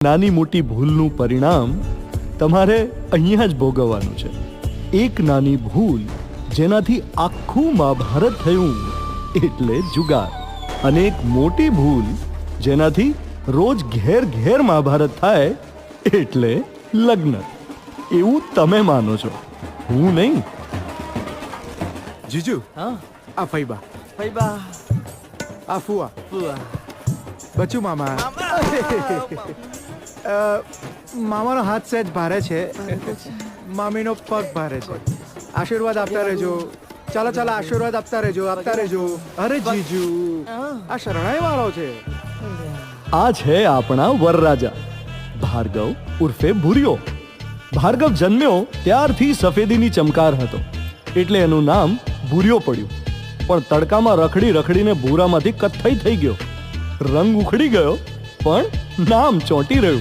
નાની મોટી ભૂલનું પરિણામ તમારે અહીંયા જ ભોગવવાનું છે. એક નાની ભૂલ જેનાથી આખું મહાભારત થયું એટલે જુગાર, અને એક મોટી ભૂલ જેનાથી રોજ ઘેર ઘેર મહાભારત થાય એટલે લગ્ન. એવું તમે માનો છો, હું નહીં. જીજુ, હા આ ફૈબા, ફૈબા આ ફુવા, ફુવા બચુ મામા. મામાનો હાથ સહેજ ભારે છે, મામીનો પગ ભારે છે. આશીર્વાદ આપતા રહેજો. ચાલો ચાલો, આશીર્વાદ આપતા રહેજો, આપતા રહેજો. અરે જીજુ, આ શરણાઈ વાળો છે. આ છે આપણા વરરાજા ભાર્ગવ ઉર્ફે ભૂરિયો. ભાર્ગવ જન્મ્યો ત્યારથી સફેદીની ચમકાર હતો એટલે એનું નામ ભૂરિયો પડ્યું. પણ તડકામાં રખડી રખડીને ભૂરામાંથી કથ્થઈ થઈ ગયો. રંગ ઉખડી ગયો પણ નામ ચોંટી રહ્યું.